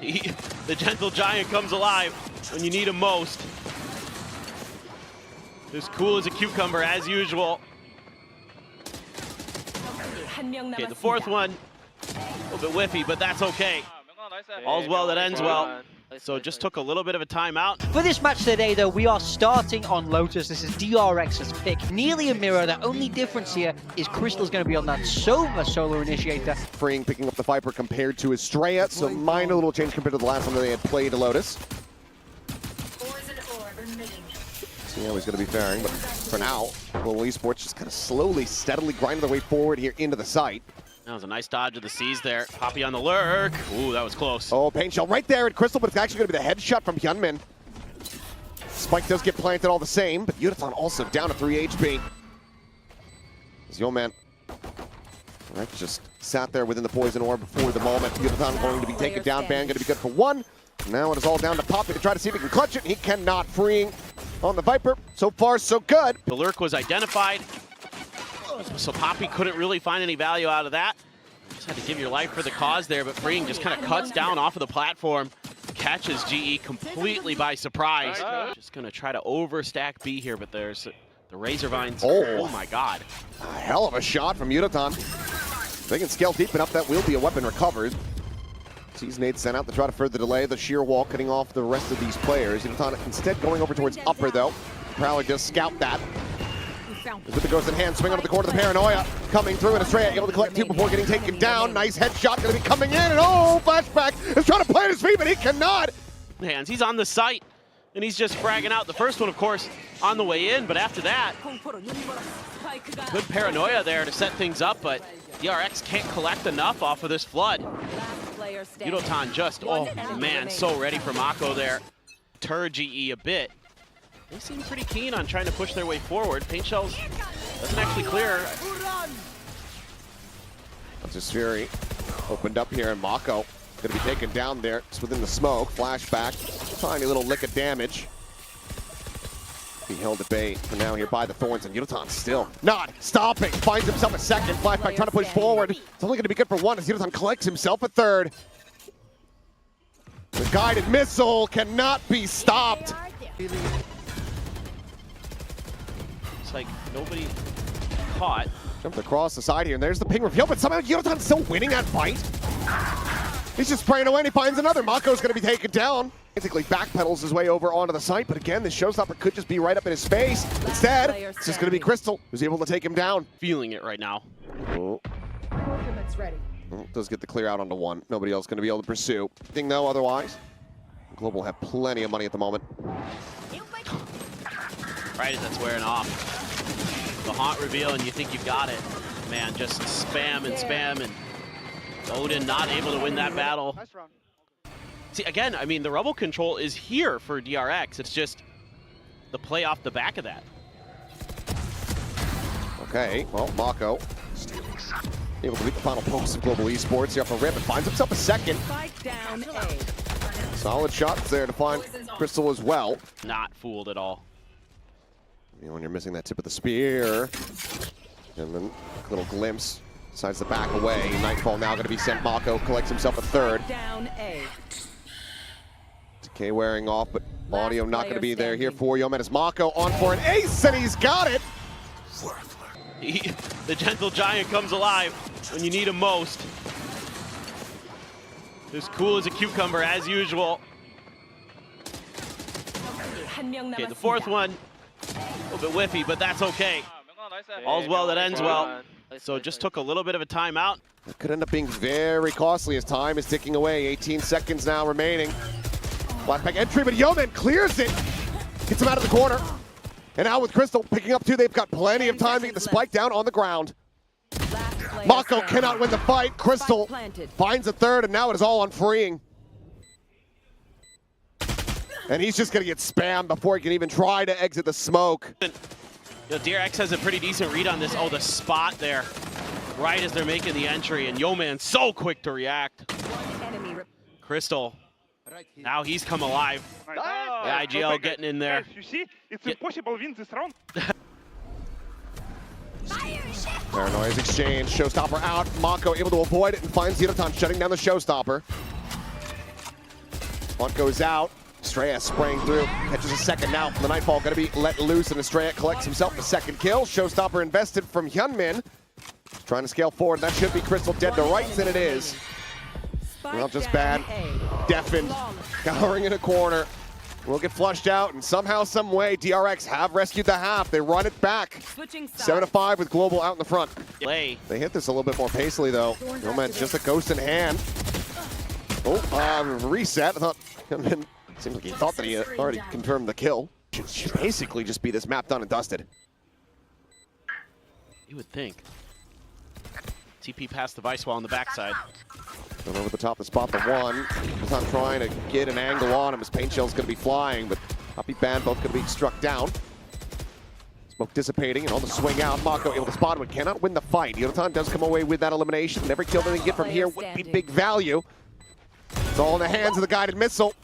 The gentle giant comes alive when you need him most. As cool as a cucumber, as usual. Okay, the fourth one, a little bit whiffy, but that's okay. All's well that ends well. So just took a little bit of a timeout. For this match today, though, we are starting on Lotus. This is DRX's pick. Nearly a mirror. The only difference here is Crystal's going to be on that Sova solo initiator. Freeing picking up the Viper compared to Estrella, so minor little change compared to the last time that they had played Lotus. See how he's going to be faring, but for now, Global Esports just kind of slowly, steadily grinding their way forward here into the site. That was a nice dodge of the C's there. Poppy on the lurk. Ooh, that was close. Oh, paint shell right there at Crystal, but it's actually going to be the headshot from Hyunmin. Spike does get planted all the same, but Yudathon also down to 3 HP. As Yeoman right, just sat there within the poison orb before the moment. Yudathon going to be taken down. Ban going to be good for one. Now it is all down to Poppy to try to see if he can clutch it. He cannot. Freeing on the Viper. So far, so good. The lurk was identified. So Poppy couldn't really find any value out of that. Just had to give your life for the cause there, but Freeing just kind of cuts down off of the platform, catches GE completely by surprise. Just gonna try to overstack B here, but there's the Razor Vines. Oh my God. A hell of a shot from Yudathon. They can scale deep enough that will be a weapon recovered. Sees nade sent out to try to further delay the sheer wall, cutting off the rest of these players. Yudathon instead going over towards upper though. Prowler just scout that. With the ghost in hand, swing onto the corner of the Paranoia. Coming through, and Estrella able to collect two before getting taken down. Nice headshot going to be coming in, and oh, Flashback is trying to plant his feet, but he cannot. Hands, he's on the site, and he's just fragging out. The first one, of course, on the way in, but after that, good Paranoia there to set things up, but DRX can't collect enough off of this flood. Yudathon just, oh man, so ready for Mako there. Deter GE a bit. They seem pretty keen on trying to push their way forward. Paint shells doesn't actually clear. Just Fury opened up here, and Mako going to be taken down there. It's within the smoke. Flashback, tiny little lick of damage. He held at bay for now here by the Thorns, and Yudathon still not stopping. Finds himself a second. Flashback trying to push forward. It's only going to be good for one as Yudathon collects himself a third. The guided missile cannot be stopped. It's like nobody caught. Jumped across the side here, and there's the ping reveal, but somehow Yudathon's still winning that fight. He's just spraying away, and he finds another. Mako's going to be taken down. Basically backpedals his way over onto the site, but again, this showstopper could just be right up in his face. Instead, it's just going to be Crystal who's able to take him down. Feeling it right now. Oh. Does get the clear out onto one. Nobody else going to be able to pursue. Thing though, otherwise, Global have plenty of money at the moment. Right as that's wearing off. The haunt reveal, and you think you've got it. Man, just spam and spam, and Odin not able to win that battle. See, again, I mean, the Rebel control is here for DRX. It's just the play off the back of that. Okay, well, Mako able to beat the final pokes of Global Esports here off a rip and finds himself a second. Solid shots there to find Crystal as well. Not fooled at all. You know, when you're missing that tip of the spear. And then a little glimpse. Decides to back away. Nightfall now going to be sent. Mako collects himself a third. Decay wearing off, but audio not going to be there here for Yeoman as Mako on for an ace, and he's got it! The gentle giant comes alive when you need him most. As cool as a cucumber, as usual. Okay, the fourth one, a little bit whiffy, but that's okay. All's well that ends well. So just took a little bit of a timeout. It could end up being very costly as time is ticking away. 18 seconds now remaining. Flashback entry, but Yeoman clears it. Gets him out of the corner. And now with Crystal picking up two, they've got plenty of time to get the spike down on the ground. Mako cannot win the fight. Crystal finds a third, and now it is all on Freeing. And he's just going to get spammed before he can even try to exit the smoke. You know, DRX has a pretty decent read on this. Oh, the spot there, right as they're making the entry, and Yeoman so quick to react. Crystal, now he's come alive. The IGL getting in there. You see, it's impossible to win this round. Paranoia's exchange, showstopper out. Mako able to avoid it and finds Yudathon shutting down the showstopper. One goes out. Estrella spraying through, catches a second now from the Nightfall, gonna be let loose, and Estrella collects himself a second kill. Showstopper invested from Hyunmin. Trying to scale forward, that should be Crystal dead to rights, and it is. Well, just bad. Deafened, cowering in a corner. Will get flushed out, and somehow, some way, DRX have rescued the half. They run it back. 7-5 with Global out in the front. They hit this a little bit more pacily, though. No man, just a ghost in hand. Oh, reset. I thought Hyunmin. Seems like he thought that he had already confirmed the kill. Should basically just be this map done and dusted. You would think. TP past the Vice Wall on the backside. Going over the top to spot the one. He's not trying to get an angle on him. His paint shell's going to be flying, but Poppy Band both going to be struck down. Smoke dissipating, and on the swing out, Mako able to spot him, but cannot win the fight. Yodotan does come away with that elimination. And every kill that they get from here would be big value. It's all in the hands of the guided missile.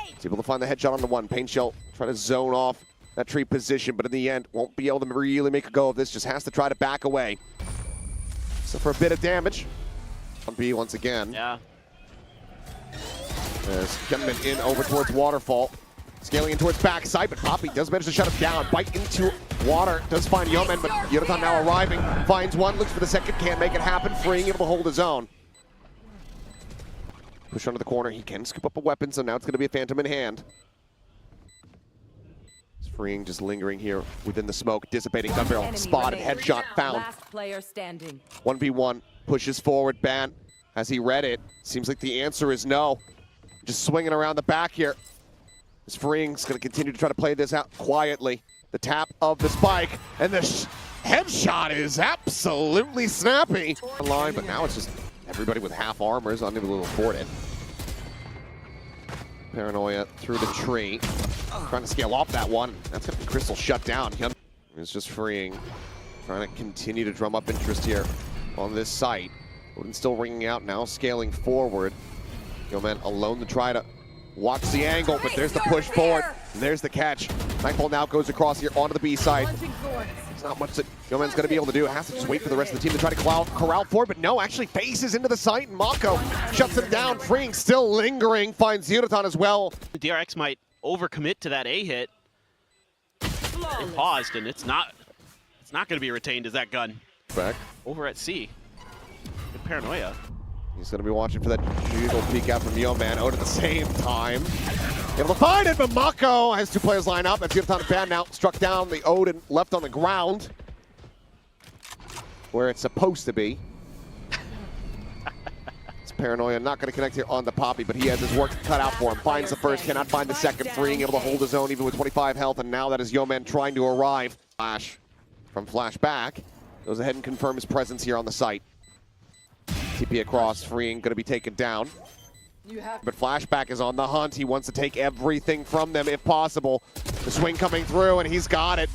He's able to find the headshot on the one. Paint shell trying to zone off that tree position, but in the end, won't be able to really make a go of this. Just has to try to back away. So for a bit of damage. On B once again. Yeah. As Hyunmin in over towards Waterfall. Scaling in towards backside, but Poppy does manage to shut him down. Bite into water. Does find Yomen, but Yodotan now arriving. Finds one, looks for the second, can't make it happen. Freeing, able to hold his own. Push under the corner, he can scoop up a weapon, so now it's going to be a Phantom in hand. It's Freeing, just lingering here within the smoke, dissipating gun barrel, spotted, headshot found. Last player standing. 1v1, pushes forward, Ban. Has he read it? Seems like the answer is no. Just swinging around the back here. As Freeing's going to continue to try to play this out quietly. The tap of the spike, and the headshot is absolutely snappy. Line, but now it's just everybody with half armor is unable to afford it. Paranoia through the tree. Trying to scale off that one. That's going to be Crystal shut down. It's just Freeing. Trying to continue to drum up interest here on this site. Odin still ringing out now, scaling forward. Yomen alone to try to watch the angle, but there's the push forward. And there's the catch. Nightfall now goes across here onto the B side. There's not much that Yomen's going to be able to do. It has to just wait for the rest of the team to try to corral forward, but no, actually faces into the site, and Mako shuts him down. Freeing still lingering, finds Yodotan as well. DRX might overcommit to that A hit. They paused, and it's not going to be retained as that gun. Back. Over at C. Good paranoia. He's going to be watching for that jiggle peek out from Yoman. Out at the same time. Able to find it, but Mako has two players line up. That's Yodotan and Ban now struck down. The Odin left on the ground. Where it's supposed to be. It's Paranoia not going to connect here on the Poppy, but he has his work cut out for him. Finds the first, cannot find the second. Freeing, able to hold his own even with 25 health, and now that is Yoman trying to arrive. Flash from Flashback. Goes ahead and confirm his presence here on the site. TP across, Freeing going to be taken down. But Flashback is on the hunt. He wants to take everything from them if possible. The swing coming through, and he's got it.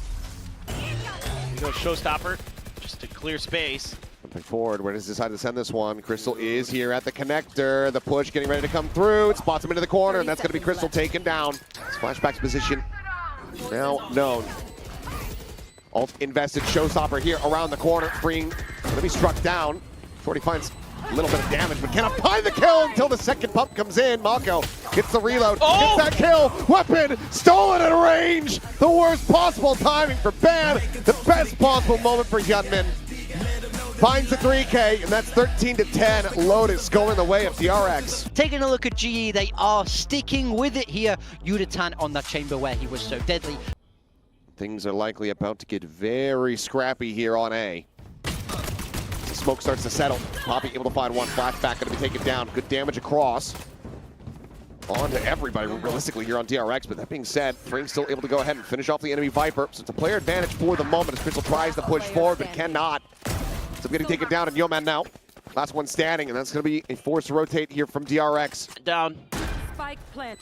Here goes Showstopper, just to clear space. Jumping forward, where does he decide to send this one? Crystal is here at the connector. The push getting ready to come through. It spots him into the corner, and that's going to be Crystal taken down. It's Flashback's position now known. Alt invested, Showstopper here around the corner. Freeing going to be struck down. Shorty finds a little bit of damage, but cannot find the kill until the second pump comes in. Mako gets the reload, gets that kill. Weapon stolen at range. The worst possible timing for Ban. The best possible moment for Hyunmin. Finds the 3K, and that's 13-10. Lotus going the way of DRX. Taking a look at GE, they are sticking with it here. Yodotan on that chamber where he was so deadly. Things are likely about to get very scrappy here on A. Smoke starts to settle. Poppy able to find one. Flashback going to be taken down. Good damage across. On to everybody realistically here on DRX, but that being said, Freeing still able to go ahead and finish off the enemy Viper. So it's a player advantage for the moment as Crystal tries to push forward, but cannot. So getting taken down, and Yoman now. Last one standing, and that's going to be a forced rotate here from DRX. Down. Spike plant.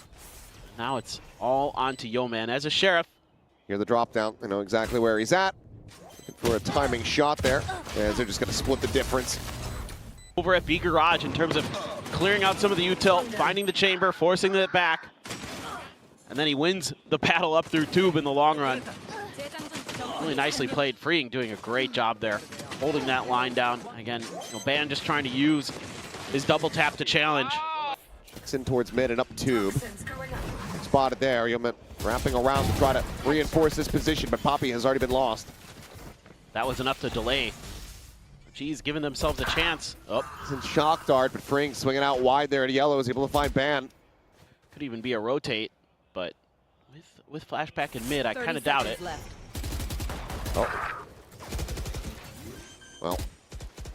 Now it's all onto Yoman as a Sheriff. Here the drop down. They know exactly where he's at. Looking for a timing shot there, as they're just going to split the difference. Over at B Garage in terms of clearing out some of the util, finding the chamber, forcing it back. And then he wins the battle up through tube in the long run. Really nicely played. Freeing doing a great job there, holding that line down. Again, Ban just trying to use his double tap to challenge. In towards mid and up tube. Spotted there. Yeoman wrapping around to try to reinforce this position, but Poppy has already been lost. That was enough to delay. G's giving themselves a chance. Oh, It's in shock dart, but Fring swinging out wide there at yellow is able to find Ban. could even be a rotate, but with flashback in mid, I kind of doubt it. Oh. Well,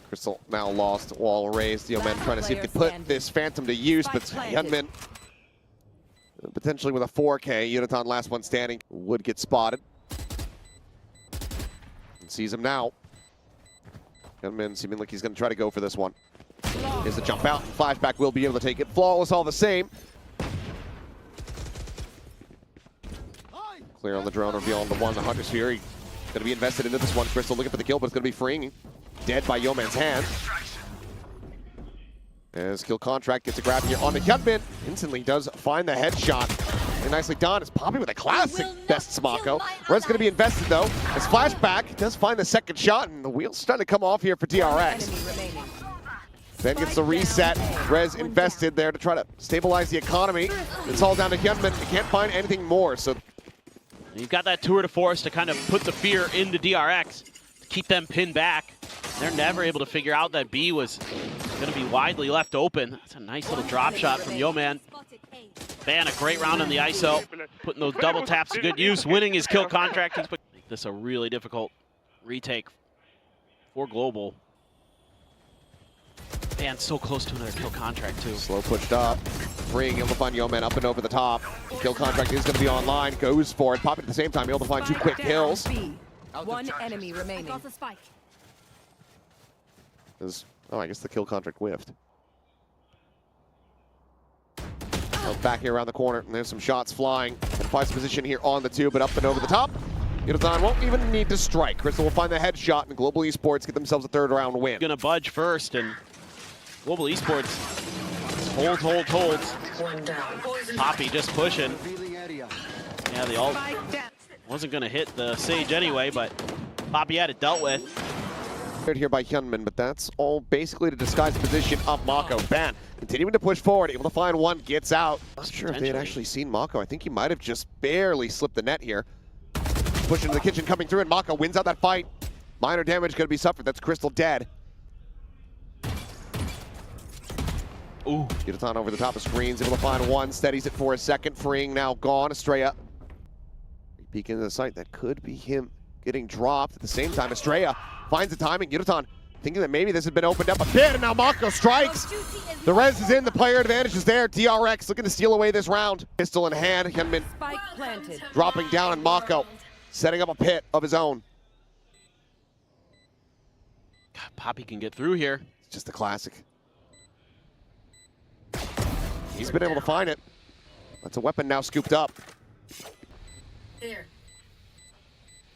Crystal now lost. Wall raised. Yeoman trying to see if he could put this Phantom to use, but Hyunmin potentially with a 4K. Yunaton last one standing would get spotted. And sees him now. Hyunmin seeming like he's going to try to go for this one. Here's a jump out. Flashback will be able to take it. Flawless all the same. Clear on the drone, reveal on the one. The Hunter's Fury going to be invested into this one. Crystal looking for the kill, but it's going to be freeing. Dead by Yeoman's hand. As kill contract gets a grab here on the Hyunmin. Instantly does find the headshot. And nicely done. It's Poppy with a classic best Mako. Red's going to be invested though. As flashback does find the second shot, and the wheel's starting to come off here for DRX. Then gets the reset. Rez invested there to try to stabilize the economy. It's all down to Hyunmin. He can't find anything more. So You've got that tour de force to kind of put the fear into DRX, to keep them pinned back. They're never able to figure out that B was going to be widely left open. That's a nice little drop shot from Yeoman. Ban, a great round on the ISO, putting those double taps to good use, winning his kill contract. He's make this a really difficult retake for Global. Ban so close to another kill contract too. slow pushed up. Freeing, able to find Yeoman up and over the top. Kill contract is going to be online. Goes for it. Poppy at the same time, able to find two quick kills. One enemy remaining. Oh, I guess the kill contract whiffed. Back here around the corner, and there's some shots flying. Finds position here on the two, but up and over the top. Yunaton won't even need to strike. Crystal will find the headshot, and Global Esports get themselves a third round win. Gonna budge first, and Global Esports holds. Poppy just pushing. Yeah, the ult wasn't gonna hit the Sage anyway, but Poppy had it dealt with. Here by Hyunmin, but that's all basically to disguise the position of Mako. Ban continuing to push forward, able to find one, gets out. Not sure if they had actually seen Mako. I think he might have just barely slipped the net here. Push into the kitchen, coming through, and Mako wins out that fight. Minor damage going to be suffered. That's Crystal dead. Ooh. Yunaton over the top of screens, able to find one, steadies it for a second. Freeing now gone. Estrella peek into the site. That could be him getting dropped. At the same time, Estrella finds the timing. Yunaton thinking that maybe this had been opened up a bit, and now Mako strikes. The res is in, the player advantage is there. DRX looking to steal away this round. Pistol in hand, Hyunmin dropping down, and Mako setting up a pit of his own. Poppy can get through here. It's just a classic. He's been able to find it. That's a weapon now scooped up.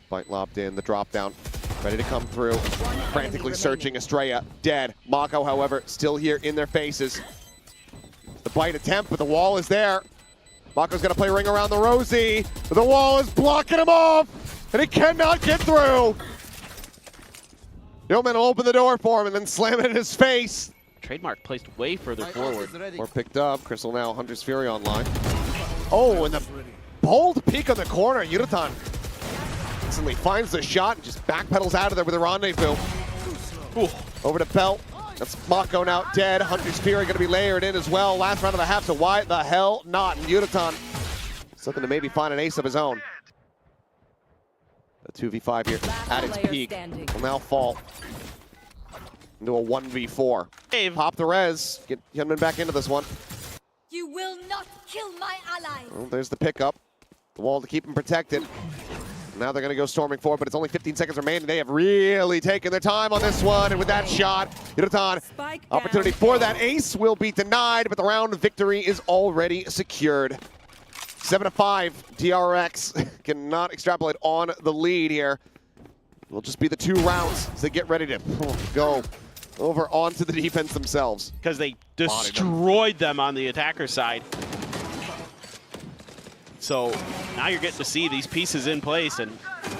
Fight lobbed in, the drop down. Ready to come through. Frantically searching. Estrella dead. Mako, however, still here in their faces. The bite attempt, but the wall is there. Mako's going to play ring around the Rosie. But the wall is blocking him off, and he cannot get through. Yeoman will open the door for him and then slam it in his face. Trademark placed way further forward. Or picked up. Crystal now, Hunter's Fury online. Oh, and the bold peek on the corner. Yunaton instantly finds the shot and just backpedals out of there with a rendezvous. Ooh. Over to Belt. That's Mako now dead. Hunter's Fury going to be layered in as well. Last round of the half, so why the hell not? And Yunaton looking to maybe find an ace of his own. A 2v5 here at its peak. Will now fall into a 1v4. Dave. Pop the res. Get Hyunmin back into this one. You will not kill my ally. Well, there's the pickup. The wall to keep him protected. Now they're going to go storming forward, but it's only 15 seconds remaining. They have really taken their time on this one, and with that shot, Yunaton, opportunity for that ace will be denied, but the round victory is already secured. 7-5, DRX cannot extrapolate on the lead here. It'll just be the 2 rounds as they get ready to go over onto the defense themselves. Because they destroyed them on the attacker side. So now you're getting to see these pieces in place, and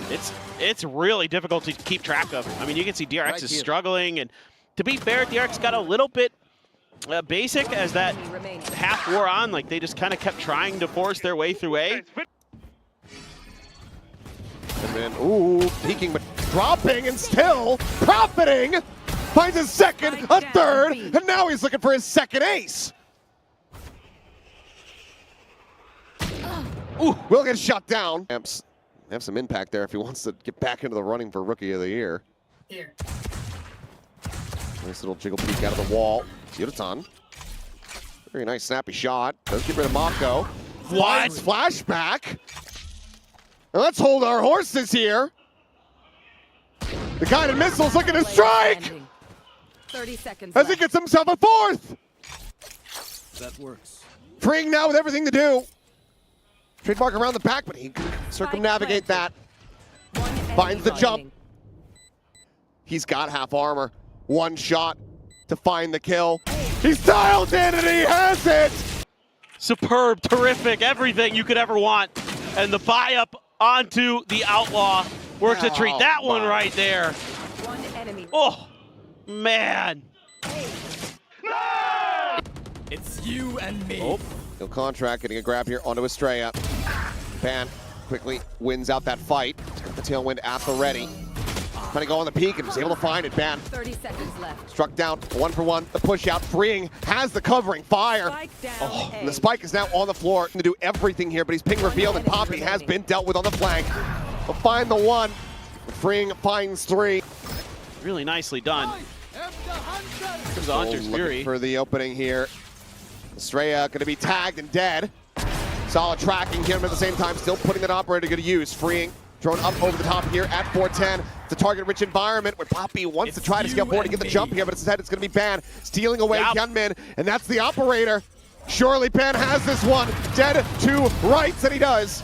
it's really difficult to keep track of. I mean, you can see DRX is struggling, and to be fair, DRX got a little bit Basic, as that half wore on, like they just kind of kept trying to force their way through A. And then, ooh, peeking, but dropping and still profiting. Finds his second, a third, and now he's looking for his second ace. Ooh, will get shut down. Amps have some impact there if he wants to get back into the running for Rookie of the Year. Here. Nice little jiggle peek out of the wall. Yudotan. Very nice snappy shot. Does get rid of Mako. Flies flashback. Now let's hold our horses here. The guided missile's looking to strike 30 seconds as he gets himself a fourth. That works. Freeing now with everything to do. Trademark around the back, but he can circumnavigate that. Finds the jump. He's got half armor. One shot to find the kill. He's dialed in and he has it! Superb, terrific, everything you could ever want. And the buy up onto the Outlaw. Works a treat. That one right there. One enemy. Oh, man. It's you and me. Oh, no contract, getting a grab here onto Estrella. Ban quickly wins out that fight. Got the tailwind at the ready. Trying to go on the peak and was able to find it. Ban 30 seconds left. struck down, 1-for-1. The push out, freeing, has the covering, fire. Spike down. Oh, A. and the spike is now on the floor to do everything here, but he's ping revealed and Poppy has been dealt with on the flank. He'll find the one. Freeing finds three. Really nicely done. Comes Oh, on Hunter's looking Fury. for the opening here. Estrella going to be tagged and dead. Solid tracking him at the same time, still putting that operator to good use. Freeing, thrown up over the top here at 410. It's a target-rich environment where Poppy wants to try to scale forward to get the jump here, but instead it's going to be Ban stealing away Hyunmin, and that's the operator. Surely Ban has this one. Dead to rights, and he does.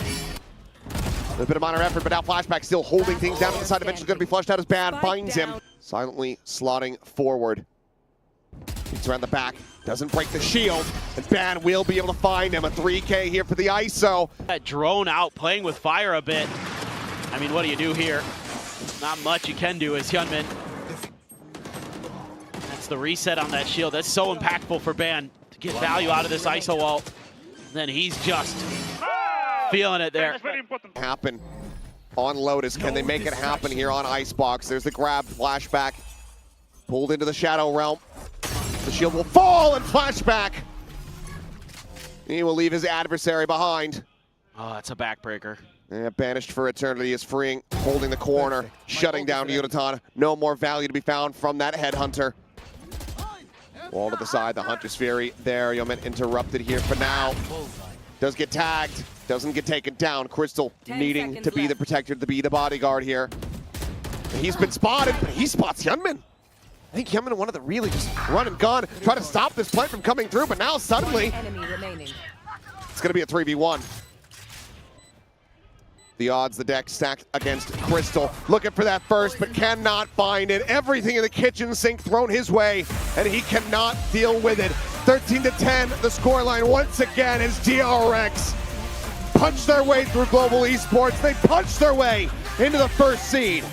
A bit of minor effort, but now Flashback still holding things down to the side. Eventually going to be flushed out as Ban finds him. Silently slotting forward. He's around the back, doesn't break the shield, and Ban will be able to find him. A 3K here for the ISO. That drone out, playing with fire a bit. I mean, what do you do here? Not much you can do as Hyunmin. That's the reset on that shield. That's so impactful for Ban to get value out of this ISO ult. Then he's just feeling it there. That's very important. Happen on Lotus. Can they make it happen here on Icebox? There's the grab, Flashback. Pulled into the Shadow Realm. The shield will fall and Flashback. He will leave his adversary behind. Oh, that's a backbreaker. And banished for eternity is freeing, holding the corner, shutting down Yudotan. No more value to be found from that headhunter. Wall to the side, the Hunter's Fury there. Yeoman interrupted here for now. Does get tagged, doesn't get taken down. Crystal needing to be the protector, to be the bodyguard here. And he's been spotted, but he spots Hyunmin. I think Hyunmin wanted to really just run and gun, try to stop this play from coming through, but now suddenly Enemy remaining. it's going to be a 3v1. The odds, the deck stacked against Crystal. Looking for that first, but cannot find it. Everything in the kitchen sink thrown his way, and he cannot deal with it. 13-10, the scoreline once again as DRX punch their way through global esports. They punch their way into the first seed.